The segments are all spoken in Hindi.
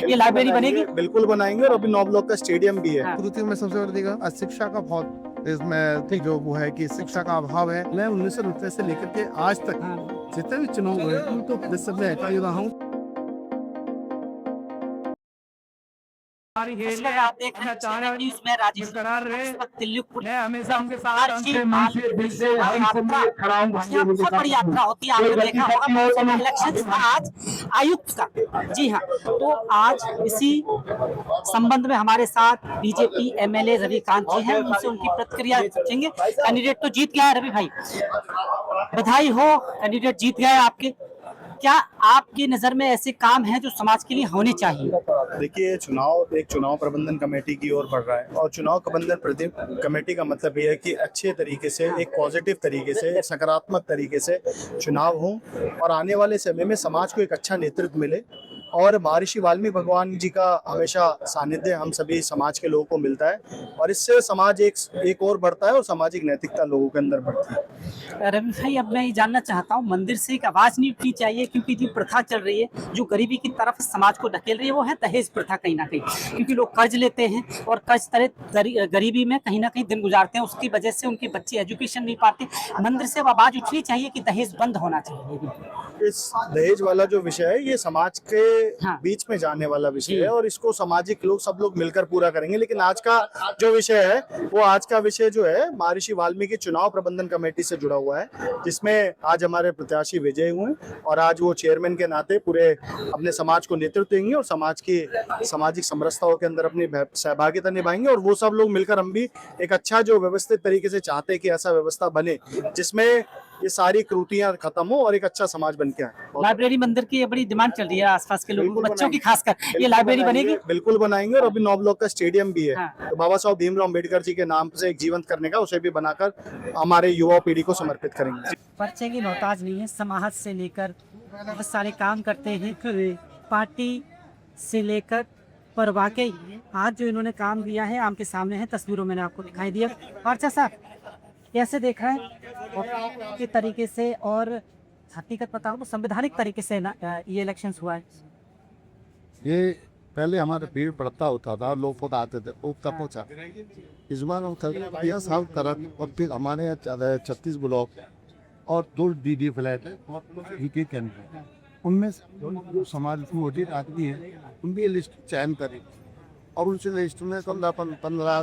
ये लाइब्रेरी बनेगी? बिल्कुल बनाएंगे, और अभी 9 ब्लॉक का स्टेडियम भी है। प्रकृति में सबसे बड़ी दिक्कत शिक्षा का बहुत इसमें जो वो है कि शिक्षा का अभाव है। मैं 1990 से लेकर के आज तक जितने भी चुनाव हुए उनको सब में हटा रहा हूँ। आप देख रहे हैं न्यूज़ में राजेश दिल्ली हमेशा उनके साथ बहुत बड़ी यात्रा होती है। आपने देखा होगा इलेक्शन आज आयुक्त का, जी हाँ। तो आज इसी संबंध में हमारे साथ बीजेपी एमएलए रविकांत जी हैं, उनसे उनकी प्रतिक्रिया पूछेंगे। कैंडिडेट तो जीत गया है रवि भाई, बधाई हो, कैंडिडेट जीत गया है आपके। क्या आपकी नजर में ऐसे काम हैं जो समाज के लिए होने चाहिए? देखिए, चुनाव प्रबंधन कमेटी की ओर बढ़ रहा है, और चुनाव प्रबंधन कमेटी का मतलब ये है कि अच्छे तरीके से, एक पॉजिटिव तरीके से, एक सकारात्मक तरीके से चुनाव हो, और आने वाले समय में समाज को एक अच्छा नेतृत्व मिले। और महर्षि वाल्मीकि भगवान जी का हमेशा सानिध्य हम सभी समाज के लोगों को मिलता है, और इससे समाज एक और बढ़ता है, और सामाजिक नैतिकता लोगों के अंदर बढ़ती है। रवि भाई, अब मैं ये जानना चाहता हूँ, मंदिर से एक आवाज नहीं उठनी चाहिए, क्योंकि जो प्रथा चल रही है, जो गरीबी की तरफ समाज को ढकेल रही है, वो है दहेज प्रथा कहीं ना कहीं। क्योंकि लोग कर्ज लेते हैं और कर्ज तरह गरीबी में कहीं ना कहीं दिन गुजारते हैं, उसकी वजह से उनके बच्चे एजुकेशन नहीं पाते। मंदिर से आवाज उठनी चाहिए कि दहेज बंद होना चाहिए। इस दहेज वाला जो विषय है, ये समाज के बीच में जाने वाला विषय है, और इसको सामाजिक लोग सब लोग मिलकर पूरा करेंगे। लेकिन आज का जो विषय है, वो आज का विषय जो है महर्षि वाल्मीकि चुनाव प्रबंधन कमेटी से जुड़ा हुआ है, जिसमें आज हमारे प्रत्याशी विजयी हुए, और आज वो चेयरमैन के नाते पूरे अपने समाज को नेतृत्व देंगे, और समाज की सामाजिक समरसताओं के अंदर अपनी सहभागिता निभाएंगे। और वो सब लोग मिलकर हम भी एक अच्छा, जो व्यवस्थित तरीके से चाहते हैं कि ऐसा व्यवस्था बने जिसमें ये सारी त्रुटियां खत्म हो और एक अच्छा समाज बन के आए। लाइब्रेरी मंदिर की ये बड़ी डिमांड चल रही है आसपास के लोगों को, बच्चों की खासकर। ये लाइब्रेरी बनेगी? बिल्कुल बनाएंगे, और अभी 9 ब्लॉक का स्टेडियम भी है, तो बाबा साहब भीमराव अम्बेडकर जी के नाम से एक जीवंत करने का, उसे भी बनाकर हमारे युवा पीढ़ी को समर्पित करेंगे। पर्चे की मोहताज नहीं है, समाज से लेकर बहुत सारे काम करते हैं, पार्टी से लेकर, पर वाकई आज जो इन्होंने काम किया है आपके सामने है, तस्वीरों में आपको दिखाई दिया। पर्चा साहब कैसे देख रहे हैं के तरीके से, और हकीकत बताओ तो संवैधानिक तरीके से ना ये इलेक्शंस हुआ है? ये पहले हमारे भीड़ पड़ता होता था, लोग खुद आते थे, वो कब पहुँचा। इस बार हम 30 तरह, और फिर हमारे यहाँ 36 ब्लॉक और 2 DD फ्लैट है, उनमें जो समाज की वोटिंग आती है उनकी लिस्ट चयन करी, और उनसे लिस्ट में 15,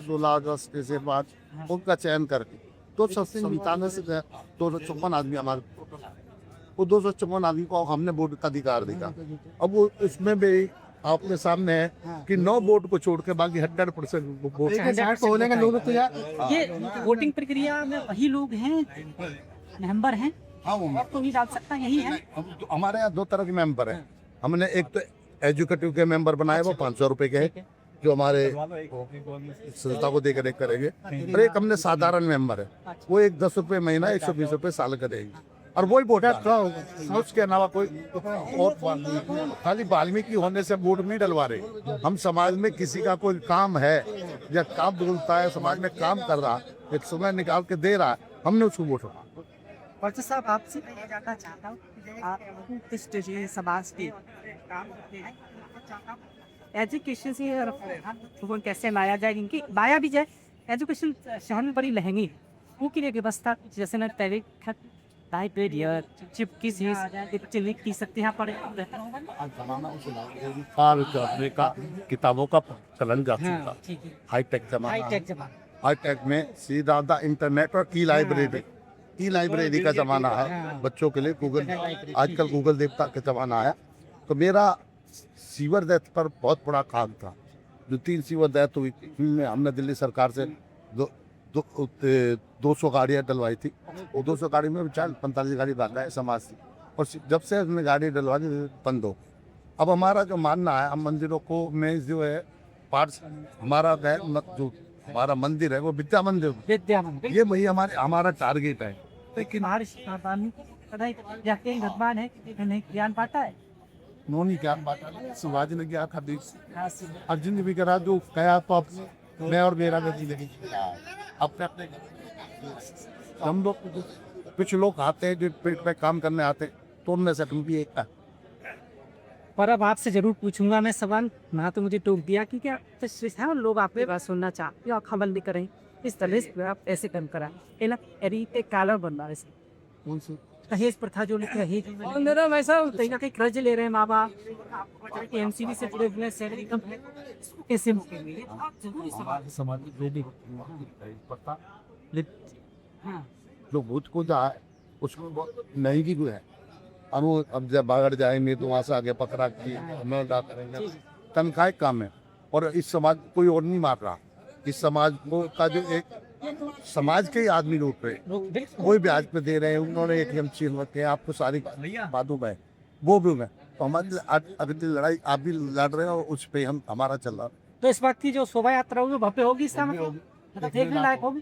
16, 10 के बाद उनका चयन करके 297 से 254 आदमी हमारे, वो 254 आदमी को हमने वोट का अधिकार दिया। अब वो इसमें भी आपके सामने है कि 9 वोट को छोड़ के बाकी 100% वोट होने का लोग तो यार, ये वोटिंग प्रक्रिया में वही लोग हैं, मेंबर हैं, तो नहीं डाल सकता, यही है। हमारे यहाँ 2 तरह के मेंबर हैं। हमने एक तो एजुकेटिव के मेंबर बनाए, वो 500 रुपए के है, जो हमारे संस्था को देकर करेंगे, और एक हमने साधारण मेंबर है, वो एक 10 रुपए महीना, 120 रुपए साल करेंगे, और वही वोट उसके अलावा कोई और खाली वाल्मीकि होने से वोट नहीं डलवा रहे। हम समाज में किसी का कोई काम है या काम बोलता है, समाज में काम कर रहा, एक समय निकाल के दे रहा है, हमने उसको वोट। पर्चा साहब, आपसे मैं जानना चाहता हूँ, आप किस समाज के काम करते हैं, एजुकेशन से और कैसे लाया जाए, इनकी लाया भी जाए। एजुकेशन शहर में बड़ी महंगी है, वो की व्यवस्था जैसे ना लाइब्रेरी चिपकी की सकते हैं पढ़े किताबों का चलन जा चुका, हाईटेक जमाना, हाईटेक में सीधा इंटरनेट और ई लाइब्रेरी का जमाना है बच्चों के लिए। गूगल, आजकल गूगल देवता का जमाना है। तो मेरा सीवर डेथ पर बहुत बड़ा काम था, जो 3 सीवर डेथ हुई, हमने दिल्ली सरकार से 200 गाड़ियाँ डलवाई थी। वो 200 गाड़ी में 45 गाड़ी डाला है समाज से, और जब से हमने गाड़ी डलवा दी बंद हो। अब हमारा जो मानना है, हम मंदिरों को में जो है पार्ट, हमारा जो हमारा मंदिर है वो विद्या मंदिर, ये वही हमारा टारगेट है। लेकिन भगवान है नहीं ज्ञान पाता है, उन्होंने ज्ञान बांटा, शिवाजी ने ज्ञान था, अर्जुन ने भी करा, जो कहा तो मैं और मेरा गति लगी। अपने हम लोग, कुछ लोग आते हैं जो पेट पे काम करने आते हैं, तो उनमें से हम भी एक पर अब आपसे जरूर पूछूंगा मैं सवाल, ना तो मुझे टोक दिया कि क्या है लोग आपकी बात सुनना चाहते हैं और खबर नहीं करें इस तरह से आप ऐसे काम करा एला एरीते काला बनना ऐसे दहेज प्रथा जो दहेज मेरा वैसा कहीं ना कहीं कर्ज ले रहे हैं माँ बाप एमसीबी से जुड़े हुए सैलरी कम है कैसे मौके मिले आप जरूर हमारे समाज में जो भी पड़ता हाँ जो भूत को है उसमें बहुत नहीं की है। अब वो अब जब बाहर जाएंगे तो वहाँ से आगे पकड़ा की हमें उड़ा करेंगे तनख्वाह कम है और इस समाज को कोई और नहीं मार रहा। इस समाज को का जो एक समाज के ही आदमी रूप पे कोई ब्याज पे दे रहे हैं उन्होंने एटीएम छीन रखे हैं आपको सारी बातों में वो भी है तो हमारी अगली लड़ाई आप भी लड़ रहे हो उस पे हम हमारा चल रहा है। तो इस वक्त की जो शोभा यात्रा होगी भव्य होगी इसका मतलब देखने लायक होगी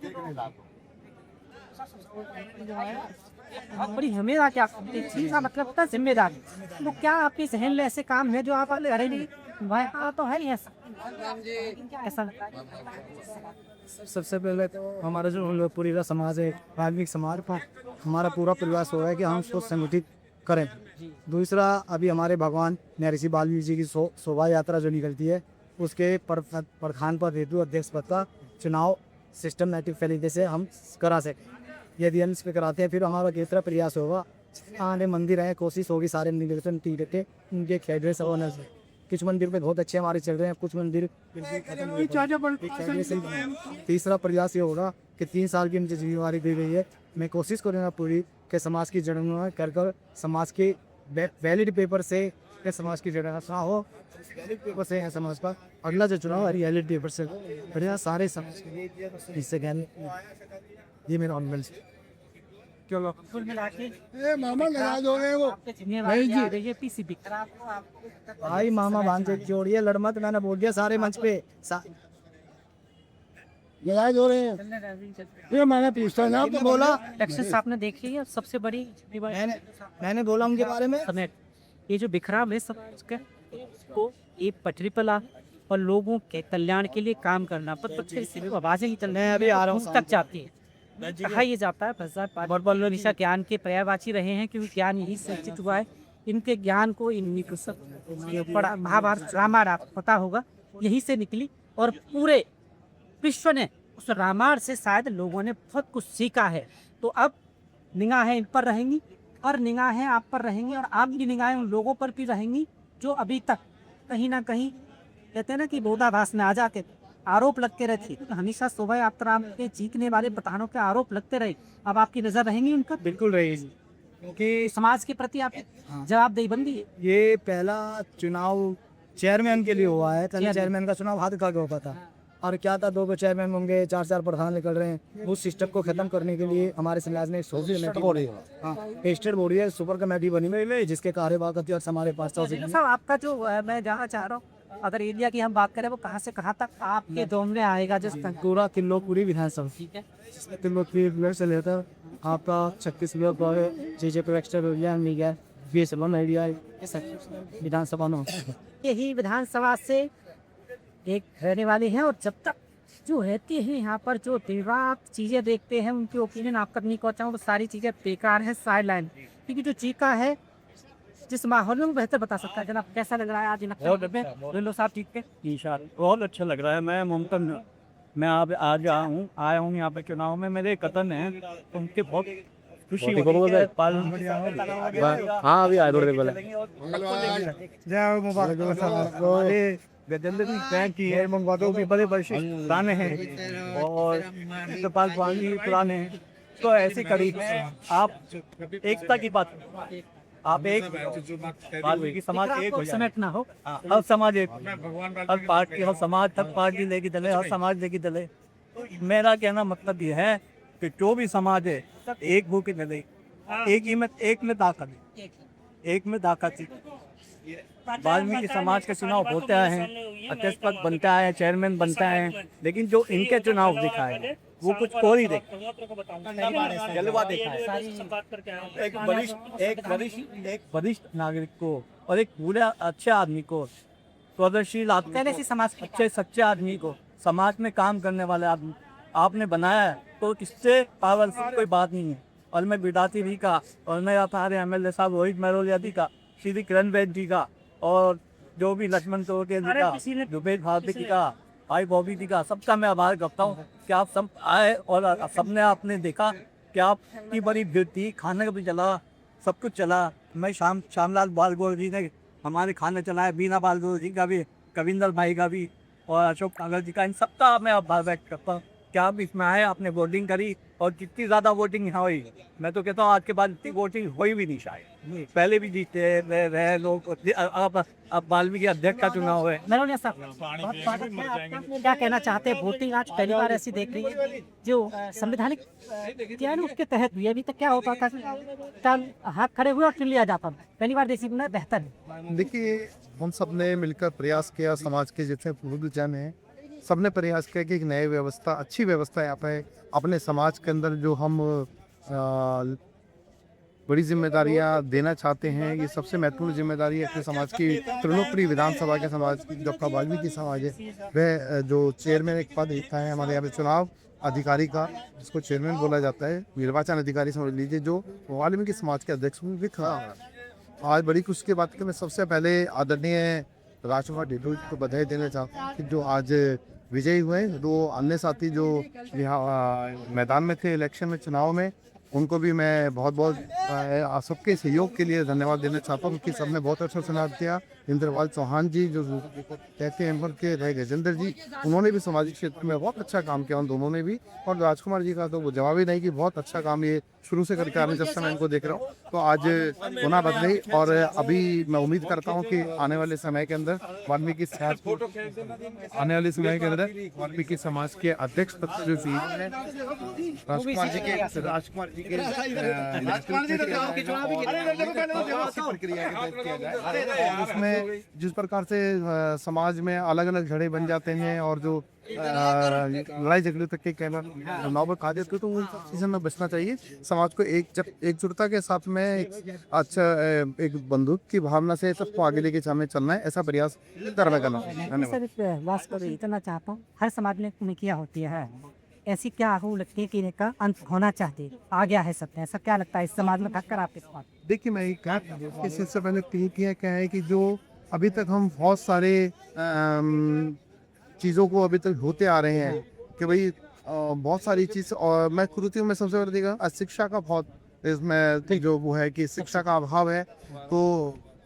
बहुत बड़ी हमें क्या एक चीज का मतलब होता है जिम्मेदारी। तो क्या आपके जहन में ऐसे काम है जो आप अरे नहीं भाई तो है नहीं ऐसा ऐसा लगता है। सबसे पहले तो हमारा जो पूरा समाज है वाल्मीकि समाज पर हमारा पूरा प्रयास हो रहा है कि हम उसको संगठित करें। दूसरा अभी हमारे भगवान महर्षि वाल्मीकि जी की शोभा यात्रा जो निकलती है उसके प्रधान पद हेतु अध्यक्ष पद का चुनाव सिस्टमैटिक तरीके से हम करा सकें। यदि हम इस पर कराते हैं फिर हमारा तीसरा प्रयास होगा आने मंदिर है कोशिश होगी सारे निवेदन के उनके खेल सब होने से कुछ मंदिर में बहुत अच्छे हमारे चल रहे हैं कुछ मंदिर तीसरा प्रयास ये होगा कि 3 साल की मुझे जिम्मेवारी दी गई है मैं कोशिश करूँगा पूरी के समाज की जड़ों कर समाज के वैलिड पेपर से समाज की जड़ हो वैलिड पेपर से है समाज का अगला जो चुनाव है वैलिड पेपर से बढ़िया सारे समाज के इससे ज्ञान ये मेरा ऑनलाइन चलो कुल मिला के मामा लगा दोगे वो भाई मामा भांजे जोड़िए लड़मत मैंने बोल दिया सारे मंच पे लगा दो रहे ये मैंने पूछा ना आपको बोला इलेक्शन आपने देखी है सबसे बड़ी मैंने बोला उनके बारे में ये जो बिखराव है सब को एक पटरी पर ला और लोगों के कल्याण के लिए काम करना पर आवाजें ही चल रही अभी आ रहा हूँ तक जाती है कहा ये जाता है भगवान हमेशा ज्ञान के पर्यायवाची रहे हैं क्योंकि ज्ञान यही संचित हुआ है इनके ज्ञान को इनकी पढ़ा महाभारत रामायण पता होगा यही से निकली और पूरे विश्व ने उस रामायण से शायद लोगों ने बहुत कुछ सीखा है। तो अब निगाहें इन पर रहेंगी और निगाहें आप पर रहेंगी और आपकी निगाहें उन लोगों पर भी रहेंगी जो अभी तक कहीं ना कहीं कहते हैं ना कि विरोधाभास में आ जाके आरोप लगते रहते तो हमेशा शोभा यात्रा के जीतने वाले प्रधानों के आरोप लगते रहे अब आपकी नजर रहेंगी उनका बिल्कुल रहेगी क्योंकि समाज के प्रति आप जवाबदेही बंदी है। ये पहला चुनाव चेयरमैन के लिए हुआ है चेयरमैन का चुनाव हाथ का होता था और क्या था 2 चेयरमैन होंगे 4 प्रधान निकल रहे हैं उस सिस्टम को खत्म करने के लिए हमारे समाज ने स्टेट बोर्ड है सुपर कमेटी बनी हुई है जिसके कार्यवाहक और हमारे पास आपका जो मैं जानना चाह रहा हूँ अगर एरिया की हम बात करें वो कहाँ से कहाँ तक आपके जोन में आएगा जिस पूरा किलो पूरी विधानसभा ठीक है किलो की से लेकर आपका 36 विधानसभा में यही विधानसभा से एक रहने वाले हैं और जब तक जो रहती है यहाँ पर जो आप चीज़ें देखते हैं उनकी ओपिनियन आप तक नहीं पहुँचाऊँ वो सारी चीज़ें बेकार है साइड लाइन क्योंकि जो चीका है जिस माहौल में बेहतर बता सकता है। जनाब कैसा लग रहा है आज लो साहब ठीक है बहुत अच्छा लग रहा है। मैं मुमकिन मैं आप आज आया हूँ यहाँ पे चुनाव में मेरे कतन हैं उनके बहुत खुशी हाँ अभी आए पुराने हैं और पुराने हैं तो ऐसी कड़ी आप एकता की बात आप एक वाल्मीकि समाज एक हो जाए ना हो हर समाज एक हर पार्टी हर समाज हर पार्टी लेके चले हर समाज लेके चले। मेरा कहना मतलब ये है कि जो भी समाज है एक भूखे चले एक में ताकत वाल्मीकि समाज के चुनाव होते हैं अध्यक्ष पद बनता है चेयरमैन बनता है लेकिन जो इनके चुनाव दिखाए वो कुछ और ही जलवा देखा है एक वरिष्ठ नागरिक को और एक पूरे अच्छे आदमी को प्रदर्शील समाज अच्छे सच्चे आदमी को समाज में काम करने वाले आदमी आपने बनाया है तो इससे पावरफुल कोई बात नहीं है। और मैं बिडाती भी का और मैं हमारे MLA साहब रोहित महरोलिया जी का श्री किरण वैद जी का और जो भी लक्ष्मण चौधरी जी का, जुबेर भारती जी का, भाई बॉबी जी का, सबका मैं आभार करता हूँ कि आप सब आए और सबने आपने देखा कि आपकी बड़ी भीड़ थी, खाने का भी चला, सब कुछ चला। मैं श्यामलाल बालगोर जी ने हमारे खाने चलाए, बीना बालगोर जी का भी, कविंदर भाई का भी और अशोक कागल जी का, इन सबका मैं आभार व्यक्त करता हूँ कि आप इसमें आए, आपने वोटिंग करी और जितनी ज़्यादा वोटिंग यहाँ हुई, मैं तो कहता हूँ आज के बाद इतनी वोटिंग हुई भी नहीं शायद। पहले भी जीते रहे लोग, अब वाल्मीकि अध्यक्ष का चुनाव है। नरोनिया साहब, बहुत स्वागत है आपका। क्या कहना चाहते हैं? वोटिंग आज पहली बार ऐसी देख रही है जो संवैधानिक क्या है ना उसके तहत हुई। अभी तक क्या होता था कि हाथ खड़े हुए और चुन लिया जाता था, पहली बार देसी में बेहतर है। देखिए, हम सब ने मिलकर प्रयास किया, समाज के जितने पूर्व जन हैं सब ने प्रयास किया कि एक नई व्यवस्था, अच्छी व्यवस्था यहाँ पे अपने समाज के अंदर जो हम बड़ी जिम्मेदारियाँ देना चाहते हैं। ये सबसे महत्वपूर्ण जिम्मेदारी है अपने समाज की, त्रिलोकपुरी विधानसभा के समाज की, जो आपका वाल्मीकि समाज है, वह जो चेयरमैन एक पद होता है हमारे यहाँ पे चुनाव अधिकारी का, जिसको चेयरमैन बोला जाता है, निर्वाचन अधिकारी समझ लीजिए, जो वाल्मीकि समाज के अध्यक्ष में भी खड़ा है। आज बड़ी खुशी की बात है कि मैं सबसे पहले आदरणीय राजकुमार ढिल्लों को बधाई देना चाहता हूँ कि जो आज विजयी हुए। दो अन्य साथी जो यहाँ मैदान में थे इलेक्शन में, चुनाव में, उनको भी मैं बहुत बहुत सबके सहयोग के लिए धन्यवाद देना चाहता हूँ कि सबने बहुत अच्छा चुनाव किया। इंद्रपाल चौहान जी जो कहते हैं एम्बर के रहे, गजेंद्र जी, उन्होंने भी सामाजिक क्षेत्र में बहुत अच्छा काम किया, उन दोनों ने भी। और राजकुमार जी का तो वो जवाब ही नहीं कि बहुत अच्छा काम ये शुरू से करके आ रहे हैं, जब से मैं इनको देख रहा हूँ। तो आज गुना बच गई और अभी मैं उम्मीद करता हूँ कि आने वाले समय के अंदर वाल्मीकि समाज के अध्यक्ष पद का जो सीट है राजकुमार जी के प्रक्रिया के तहत किया जाए। उसमें जिस प्रकार से समाज में अलग अलग झड़े बन जाते हैं और जो लड़ाई झगड़े तक के कहना नौबत आ जाती है, तो उन चीज़ों में बचना चाहिए। समाज को एकजुटता के साथ में एक बंदूक की भावना से सबको आगे लेके सामने चलना है, ऐसा प्रयास करना धन्यवाद। इतना चाहता हूँ, हर समाज में कमिटियाँ होती है, ऐसी क्या आपको लगती है कि इनका अंत होना चाहिए, आ गया है सब, ऐसा क्या लगता है इस समाज में खासकर आपके पास? देखिए, मैं इससे पहले कमिटियाँ क्या है कि जो अभी तक हम बहुत सारे चीज़ों को अभी तक होते आ रहे हैं कि भाई बहुत सारी चीज़, और मैं कुरुतियों में सबसे बड़ी देखा शिक्षा का बहुत इसमें जो वो है कि शिक्षा का अभाव है। तो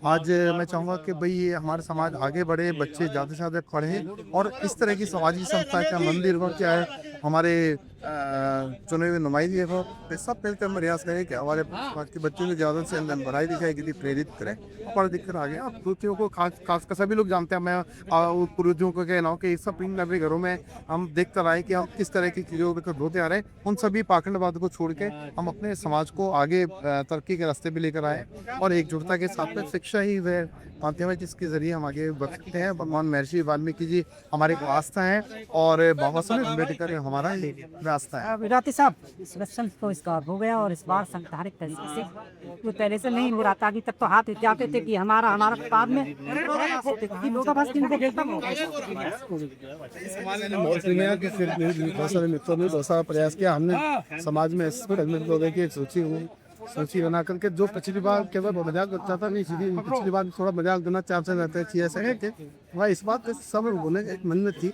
आज मैं चाहूँगा कि भाई ये हमारे समाज आगे बढ़े, बच्चे ज़्यादा से ज़्यादा पढ़ें और इस तरह की सामाजिक संस्था क्या मंदिर हो, क्या है हमारे चुने हुए नुमाइंदे हो, सब मिलकर प्रयास करें कि हमारे समाज के बच्चों को ज़्यादा से अंदर बढ़ाई दिखाई के लिए प्रेरित करें, पढ़ लिख कर आगे। अब कुरुतियों को खासकर सभी लोग जानते हैं, मैं कुरुतियों को कहना हूँ कि सब अपने घरों में हम देखते रहे कि हम किस तरह की चीज़ों को होते आ रहे हैं। उन सभी पाखंडवाद को छोड़ के हम अपने समाज को आगे तरक्की के रास्ते पर लेकर आए और एकजुटता के साथ में शिक्षा ही वह माध्यम है जिसके जरिए हम आगे बढ़ सकते हैं। भगवान महर्षि वाल्मीकि जी हमारे आस्था है और बाबा साहब अम्बेडकर हमारा रास्ता है। विराती साहब, इलेक्शन तो इसका हो गया और इस बार संवैधानिक तरीके से वो पहले से नहीं हो रहा था। अभी तक तो हाथ जाते थे कि हमारा बाद में बहुत सारा प्रयास किया हमने समाज में सूची बना करके, जो पिछली बार केवल मजाक करता था, नहीं पिछली बार थोड़ा मजाक देना चाहते रहते थे, ऐसा है कि वह इस बात सब लोगों एक मन में थी।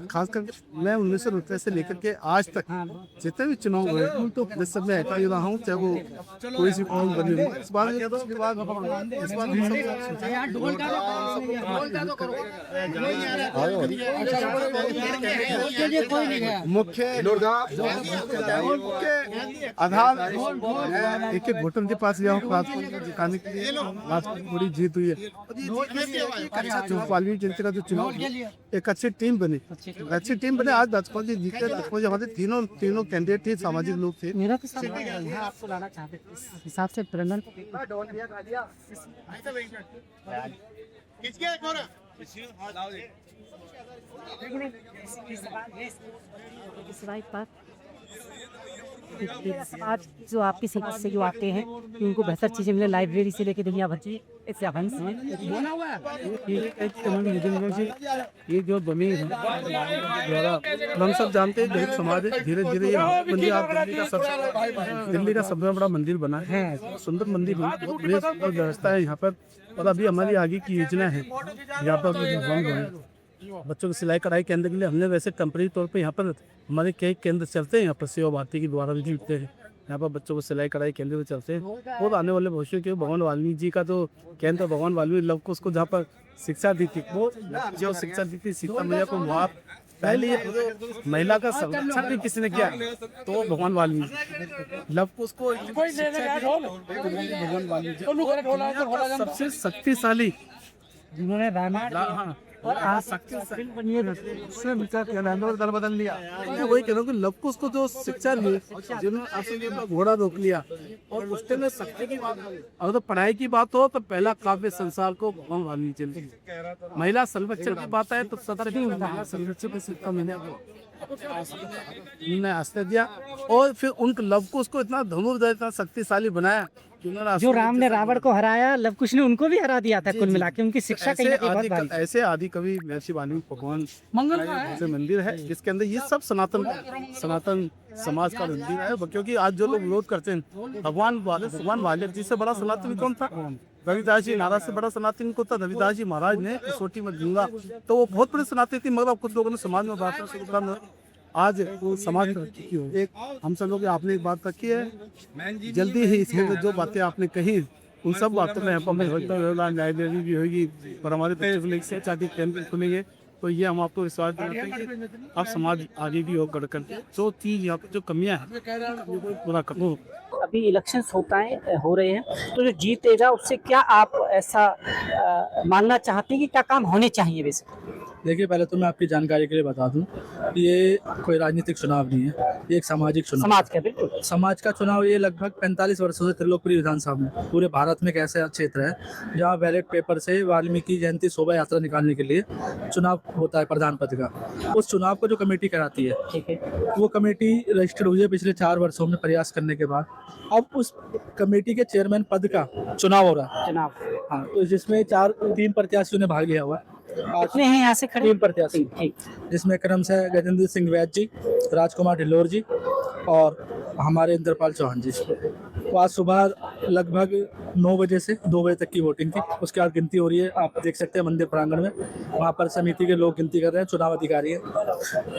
खासकर मैं 1990 से लेकर के आज तक जितने भी चुनाव हुए तो इस सब में हटा ही रहा हूँ, चाहे वो कोई सी कौन बनी हो। इस बार मुख्य आधार एक होटल के पास जाओ, दिखाने के लिए बड़ी जीत हुई है। जो वाल्मीकि जयंती का जो चुनाव एक अच्छी टीम बनी आज भाजपा जी जीते। हमारे तीनों कैंडिडेट थे, सामाजिक लोग थे। मेरा तो आपको लाना चाहते हिसाब से प्रेरणा समाज जो आपकी समाज से जो आते हैं उनको बेहतर चीज़ें मिले, लाइब्रेरी से लेके दुनिया भर की कैसे आप हंस रहे ये जो जमीन है द्वारा हम सब जानते हैं दलित समाज है, धीरे धीरे ये मंदिर आप दिल्ली का सबसे बड़ा मंदिर बना है, सुंदर मंदिर बना, बहुत सुंदर व्यवस्था है यहाँ पर। और अभी हमारी आगे की योजना है यहाँ पर बच्चों को सिलाई कढ़ाई केंद्र के लिए हमने वैसे टेम्परेरी तौर पे यहाँ पर हमारे कई केंद्र चलते हैं, यहाँ पर सेवा भारती के द्वारा भी जुड़ते हैं, यहाँ पर बच्चों को सिलाई कढ़ाई केंद्र भी चलते हैं। और आने वाले भविष्य के भगवान वाल्मीकि जी का जो केंद्र भगवान वाल्मीकि लव कुश को जहाँ पर शिक्षा दी थी, वो जो शिक्षा दी थी सीता मैया को, वहाँ पहले महिला का संरक्षण भी किसी ने किया तो भगवान वाल्मीकि लव कुश को भगवान वाल्मीकि सबसे शक्तिशाली जिन्होंने रामायण और आज दल बदल लिया। वही कह रहा हूँ कि लव कुश को जो शिक्षा ली, जिन्होंने अपना घोड़ा रोक लिया और उसके में शक्ति की बात, अगर तो पढ़ाई की बात हो तो पहला काव्य संसार को भगवान वाल्मीकि चलती। महिला संरक्षण की बात है तो महिला संरक्षण की शिक्षा मैंने आस्था दिया और फिर उन लव कुश को इतना धनुर्धर इतना शक्तिशाली बनाया। जो राम ने रावण को हराया, लव कुश ने उनको भी हरा दिया था। कुल मिला के उनकी शिक्षा कहीं ना कहीं बहुत भारी। ऐसे आदि कवि महर्षि वाल्मीकि भगवान मंगल का मंदिर है जिसके अंदर ये सब सनातन समाज का मंदिर है। क्योंकि आज जो लोग विरोध करते हैं भगवान वाल्मीकि जी से बड़ा सनातन कौन था? रविदास जी महाराज से बड़ा सनातन को था। रविदास जी महाराज ने कसौटी में गंगा, तो वो बहुत बड़े सनातन थी, मगर कुछ लोगों ने समाज में बात आज वो समाज एक हम सब लोग आपने एक बात रखी है, जल्दी ही इसमें जो बातें आपने कही उन सब बातों में लाइब्रेरी भी होगी और हमारे से चाहती कैंप खुलेंगे, तो ये हम आपको विश्वास दिलाते हैं कि आप समाज आगे भी हो गढ़कर जो चीज़ यहाँ पे जो कमियाँ हैं पूरा करो। अभी इलेक्शंस हो रहे हैं, तो जो जीतेगा उससे क्या आप ऐसा मानना चाहते हैं कि क्या काम होने चाहिए? वैसे देखिए, पहले तो मैं आपकी जानकारी के लिए बता दूं कि ये कोई राजनीतिक चुनाव नहीं है, ये एक सामाजिक चुनाव, समाज का, बिल्कुल समाज का चुनाव। ये लगभग 45 वर्षों से त्रिलोकपुरी विधानसभा में पूरे भारत में एक ऐसा क्षेत्र है जहाँ बैलेट पेपर से वाल्मीकि जयंती शोभा यात्रा निकालने के लिए चुनाव होता है प्रधान पद का। उस चुनाव को जो कमेटी कराती है, ठीक है, वो कमेटी रजिस्टर्ड हुई है पिछले 4 वर्षों में प्रयास करने के बाद। अब उस कमेटी के चेयरमैन पद का चुनाव हो रहा है। हाँ, तो जिसमें 3 प्रत्याशियों ने भाग लिया हुआ है। कितने हैं यहाँ से खड़े? 3 प्रत्याशी, जिसमें क्रमशः गजेंद्र सिंह वैद्य जी, राजकुमार ढिल्लोर जी और हमारे इंद्रपाल चौहान जी। तो आज सुबह लगभग 9 बजे से 2 बजे तक की वोटिंग थी। उसके बाद गिनती हो रही है, आप देख सकते हैं मंदिर प्रांगण में, वहाँ पर समिति के लोग गिनती कर रहे हैं, चुनाव अधिकारी हैं।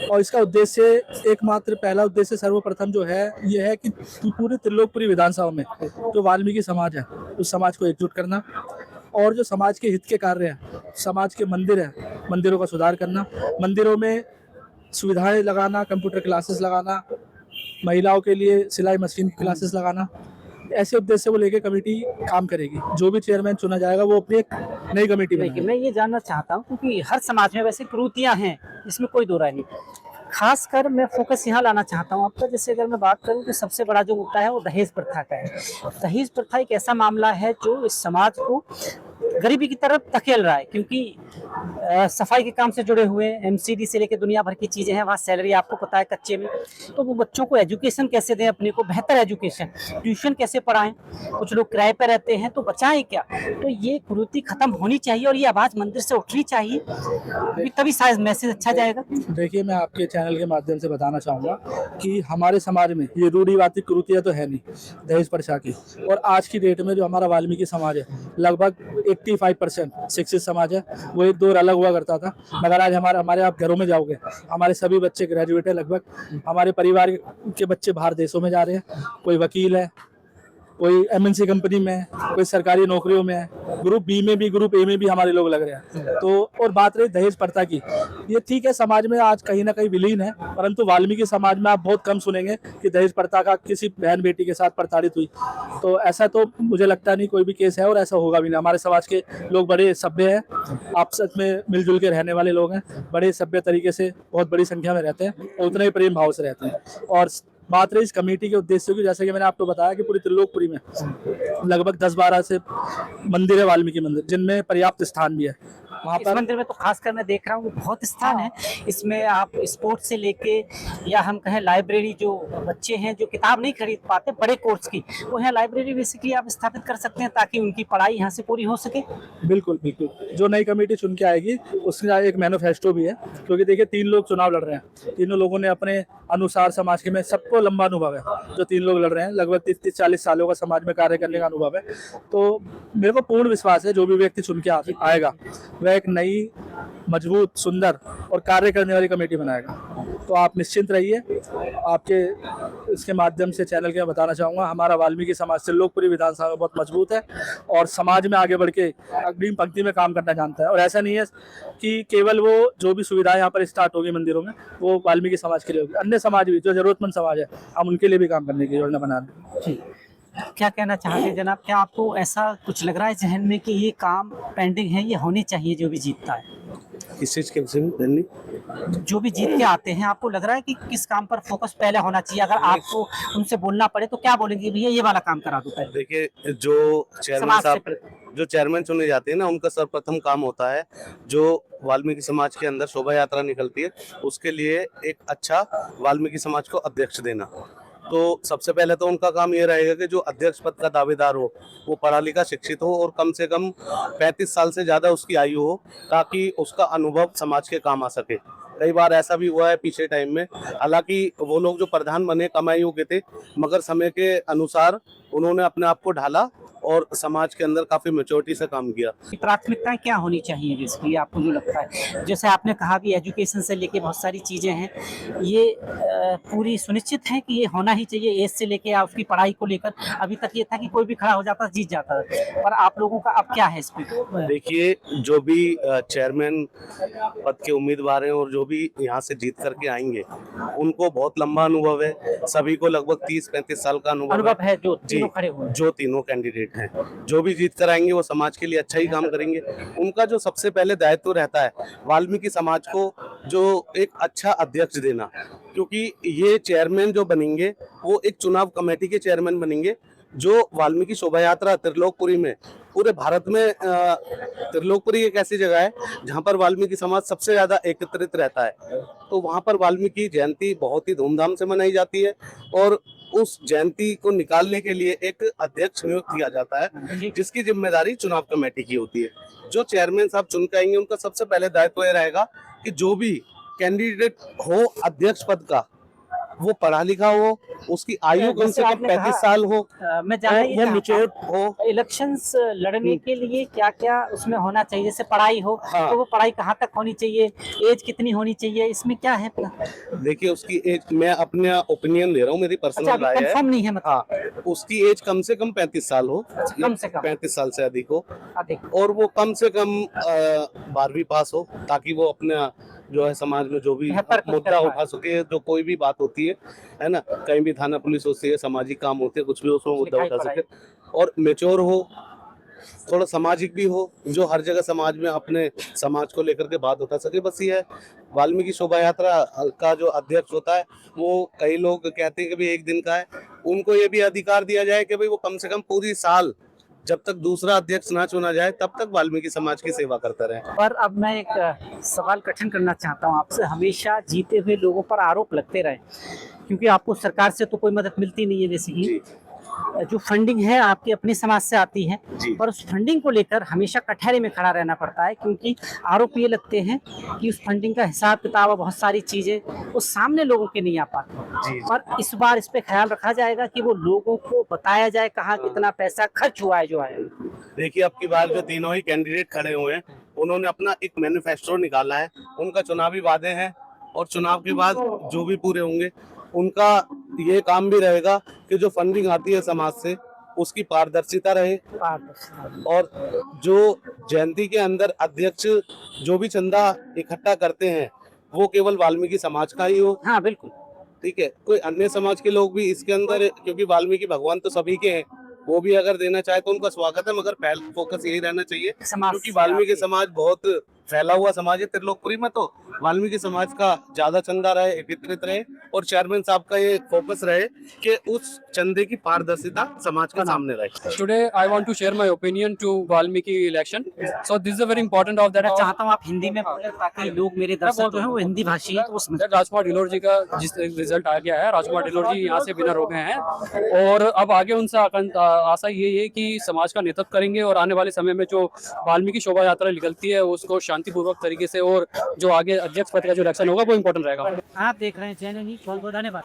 और इसका उद्देश्य एकमात्र पहला उद्देश्य सर्वप्रथम जो है ये है कि पूरे त्रिलोकपुरी विधानसभा में जो वाल्मीकि समाज है उस समाज को एकजुट करना और जो समाज के हित के कार्य हैं, समाज के मंदिर हैं, मंदिरों का सुधार करना, मंदिरों में सुविधाएं लगाना, कंप्यूटर क्लासेस लगाना, महिलाओं के लिए सिलाई मशीन की क्लासेस लगाना, ऐसे उद्देश्य को लेकर कमेटी काम करेगी। जो भी चेयरमैन चुना जाएगा वो अपनी एक नई कमेटी बनाएगी। मैं ये जानना चाहता हूँ क्योंकि हर समाज में वैसे कुरीतियाँ हैं, इसमें कोई दो राय नहीं। खासकर मैं फोकस यहाँ लाना चाहता हूँ आपका। जैसे अगर मैं बात करूँ कि सबसे बड़ा जो मुद्दा है वो दहेज प्रथा का है। दहेज प्रथा एक ऐसा मामला है जो इस समाज को गरीबी की तरफ धकेल रहा है, क्योंकि सफाई के काम से जुड़े हुए एमसीडी से लेकर दुनिया भर की चीज़ें हैं, वहाँ सैलरी आपको पता है कच्चे में। तो वो बच्चों को एजुकेशन कैसे दें, अपने को बेहतर एजुकेशन, ट्यूशन कैसे पढ़ाएं, कुछ लोग किराए पर रहते हैं तो बचाएं क्या। तो ये कुरीति खत्म होनी चाहिए और ये आवाज़ मंदिर से उठनी चाहिए, तभी शायद मैसेज अच्छा जाएगा। देखिए, मैं आपके चैनल के माध्यम से बताना चाहूँगा कि हमारे समाज में ये रूढ़िवादी कुरीतियाँ तो है नहीं दहेज प्रथा की। और आज की डेट में जो हमारा वाल्मीकि समाज है लगभग 85% शिक्षित समाज है। वो एक दौर अलग हुआ करता था, मगर आज हमारे आप घरों में जाओगे, हमारे सभी बच्चे ग्रेजुएट है। लगभग हमारे परिवार के बच्चे बाहर देशों में जा रहे हैं। कोई वकील है, कोई एमएनसी कंपनी में है, कोई सरकारी नौकरियों में है, ग्रुप बी में भी ग्रुप ए में भी हमारे लोग लग रहे हैं। तो और बात रही दहेज प्रथा की, ये ठीक है समाज में आज कहीं ना कहीं विलीन है, परंतु वाल्मीकि समाज में आप बहुत कम सुनेंगे कि दहेज प्रथा का किसी बहन बेटी के साथ प्रताड़ित हुई। तो ऐसा तो मुझे लगता नहीं कोई भी केस है और ऐसा होगा भी नहीं। हमारे समाज के लोग बड़े सभ्य हैं, आपस में मिलजुल के रहने वाले लोग हैं, बड़े सभ्य तरीके से बहुत बड़ी संख्या में रहते हैं और उतने ही प्रेम भाव से रहते हैं। और बात रही इस कमेटी के उद्देश्य की, जैसे कि मैंने आपको बताया कि पूरी त्रिलोकपुरी में लगभग 10-12 से मंदिर है वाल्मीकि मंदिर, जिनमें पर्याप्त स्थान भी है। वहाँ इस पर मंदिर में तो खासकर मैं देख रहा हूँ बहुत स्थान है, इसमें आप स्पोर्ट्स से लेके या हम कहें लाइब्रेरी, जो बच्चे हैं जो किताब नहीं खरीद पाते बड़े कोर्स की, वो यहाँ लाइब्रेरी बेसिकली आप स्थापित कर सकते हैं ताकि उनकी पढ़ाई यहाँ से पूरी हो सके। बिल्कुल बिल्कुल, जो नई कमेटी चुन के आएगी उसका एक मैनिफेस्टो भी है, क्योंकि देखिए 3 लोग चुनाव लड़ रहे हैं, तीनों लोगों ने अपने अनुसार समाज के में सबको लंबा अनुभव है। जो 3 लोग लड़ रहे हैं लगभग 30-40 सालों का समाज में कार्य करने का अनुभव है। तो मेरे को पूर्ण विश्वास है जो भी व्यक्ति चुन के आएगा वह एक नई, मजबूत, सुंदर और कार्य करने वाली कमेटी बनाएगा। तो आप निश्चिंत रहिए। आपके इसके माध्यम से चैनल के बताना चाहूँगा, हमारा वाल्मीकि समाज से लोकपुरी विधानसभा में बहुत मजबूत है और समाज में आगे बढ़ के अग्रिम पंक्ति में काम करना जानता है। और ऐसा नहीं है कि केवल वो जो भी सुविधाएं यहाँ पर स्टार्ट होगी मंदिरों में वो वाल्मीकि समाज के लिए होगी, अन्य समाज भी जो जरूरतमंद समाज है हम उनके लिए भी काम करने की योजना बना रहे हैं। क्या कहना चाहते हैं जनाब, क्या आपको ऐसा कुछ लग रहा है जहन में कि ये काम पेंडिंग है, ये होने चाहिए जो भी जीतता है? किस चीज के विषय में? जो भी जीत के आते हैं आपको लग रहा है कि किस काम पर फोकस पहले होना चाहिए? अगर आपको उनसे बोलना पड़े तो क्या बोलेंगे, भैया ये वाला काम करा दो पहले? देखिए, जो चेयरमैन साहब, जो चेयरमैन चुने जाते हैं ना, उनका सर्वप्रथम काम होता है जो वाल्मीकि समाज के अंदर शोभा यात्रा निकलती है उसके लिए एक अच्छा वाल्मीकि समाज को अध्यक्ष देना। तो सबसे पहले तो उनका काम ये रहेगा कि जो अध्यक्ष पद का दावेदार हो वो पढ़ा लिखा, शिक्षित हो और कम से कम 35 साल से ज्यादा उसकी आयु हो, ताकि उसका अनुभव समाज के काम आ सके। कई बार ऐसा भी हुआ है पीछे टाइम में, हालांकि वो लोग जो प्रधान बने कम आयु के थे, मगर समय के अनुसार उन्होंने अपने आप को ढाला और समाज के अंदर काफी मैच्योरिटी से काम किया। प्राथमिकताएं क्या होनी चाहिए बेसिकली आपको जो लगता है? जैसे आपने कहा भी एजुकेशन से लेके बहुत सारी चीजें हैं, ये पूरी सुनिश्चित है कि ये होना ही चाहिए एज से लेके या उसकी पढ़ाई को लेकर? अभी तक ये था कि कोई भी खड़ा हो जाता जीत जाता था, पर आप लोगों का अब क्या है इस पे? देखिए, जो भी चेयरमैन पद के उम्मीदवार हैं और जो भी यहाँ से जीत करके आएंगे उनको बहुत लंबा अनुभव है, सभी को लगभग 30-35 साल का अनुभव है जो तीनों खड़े हुए, जो तीनों कैंडिडेट हैं। जो भी जीत कर आएंगे वो समाज के लिए अच्छा ही काम करेंगे। उनका जो सबसे पहले दायित्व रहता है वाल्मीकि समाज को जो एक अच्छा अध्यक्ष देना, क्योंकि ये चेयरमैन जो बनेंगे वो एक चुनाव कमेटी के चेयरमैन बनेंगे जो वाल्मीकि शोभा यात्रा त्रिलोकपुरी में, पूरे भारत में त्रिलोकपुरी एक ऐसी जगह है जहाँ पर वाल्मीकि समाज सबसे ज्यादा एकत्रित रहता है। तो वहाँ पर वाल्मीकि जयंती बहुत ही धूमधाम से मनाई जाती है और उस जयंती को निकालने के लिए एक अध्यक्ष नियुक्त किया जाता है जिसकी जिम्मेदारी चुनाव कमेटी की होती है। जो चेयरमैन साहब चुन के आएंगे उनका सबसे पहले दायित्व यह रहेगा कि जो भी कैंडिडेट हो अध्यक्ष पद का वो पढ़ा लिखा हो, उसकी आयु कम से कम 35 साल हो, मैं जानना मैच्योर हो। इलेक्शंस लड़ने के लिए क्या क्या उसमें होना चाहिए? जैसे पढ़ाई हो तो वो पढ़ाई कहाँ तक होनी चाहिए, एज कितनी होनी चाहिए, इसमें क्या है? देखिए, उसकी एज, मैं अपना ओपिनियन दे रहा हूँ, मेरी पर्सनल राय है, कंफर्म नहीं है मतलब। हाँ, उसकी एज कम से कम 35 साल हो, कम से कम 35 साल से अधिक हो, अधिक, और वो कम से कम 12वीं पास हो, ताकि वो अपना जो है समाज में जो भी मुद्दा उठा सके, जो कोई भी बात होती है ना, कहीं भी थाना पुलिस होती है, सामाजिक काम होते हैं, कुछ भी उसमें मुद्दा उठा सके, और मैच्योर हो, थोड़ा सामाजिक भी हो, जो हर जगह समाज में अपने समाज को लेकर के बात उठा सके। बस ये है। वाल्मीकि शोभा यात्रा का जो अध्यक्ष होता है वो, कई लोग कहते हैं कि भाई एक दिन का है, उनको ये भी अधिकार दिया जाए कि भाई वो कम से कम पूरी साल, जब तक दूसरा अध्यक्ष ना चुना जाए तब तक वाल्मीकि समाज की सेवा करता रहे। पर अब मैं एक सवाल कठिन करना चाहता हूँ आपसे। हमेशा जीते हुए लोगों पर आरोप लगते रहे, क्योंकि आपको सरकार से तो कोई मदद मिलती नहीं है बेसिकली, जो फंडिंग है आपकी अपने समाज से आती है, पर उस फंडिंग को लेकर हमेशा कटहरे में खड़ा रहना पड़ता है, क्योंकि आरोप ये लगते हैं कि उस फंडिंग का हिसाब किताब और बहुत सारी चीजें उस सामने लोगों के नहीं आ पाती। और इस बार इस पे ख्याल रखा जाएगा कि वो लोगों को बताया जाए कहाँ कितना पैसा खर्च हुआ है जो है। देखिए, अब की बार जो तीनों ही कैंडिडेट खड़े हुए हैं उन्होंने अपना एक मैनिफेस्टो निकाला है, उनका चुनावी वादे हैं, और चुनाव के बाद जो भी पूरे होंगे उनका ये काम भी रहेगा कि जो फंडिंग आती है समाज से उसकी पारदर्शिता रहे, और जो जयंती के अंदर अध्यक्ष जो भी चंदा इकट्ठा करते हैं वो केवल वाल्मीकि समाज का ही हो। हाँ बिल्कुल, ठीक है। कोई अन्य समाज के लोग भी इसके अंदर, क्योंकि वाल्मीकि भगवान तो सभी के हैं, वो भी अगर देना चाहे तो उनका स्वागत है, मगर पहले फोकस यही रहना चाहिए, क्योंकि वाल्मीकि समाज बहुत फैला हुआ समाज है त्रिलोकपुरी में, तो वाल्मीकि समाज का ज्यादा चंदा रहे, एकत्रित रहे, और चेयरमैन साहब का ये फोकस रहे कि उस चंदे की पारदर्शिता समाज के सामने रहे। Today I want to share my opinion to Valmiki election. So this is a very important of that. मैं चाहता हूँ आप हिंदी में बोलें ताकि लोग मेरे दर्शक जो हैं वो हिंदी भाषी हैं, तो उसमें राजकुमार डिलोर जी का जिस रिजल्ट आ गया है, राजकुमार डिलोर जी यहाँ से विनर हो गए हैं, और अब आगे उनसे आशा ये है कि समाज का नेतृत्व करेंगे, और आने वाले समय में जो वाल्मीकि शोभा यात्रा निकलती है उसको शांतिपूर्वक तरीके से, और जो आगे अध्यक्ष पद का जो इलेक्शन होगा वो इम्पोर्टेंट रहेगा। आप देख रहे हैं चैनल न्यूज़, बहुत बहुत धन्यवाद।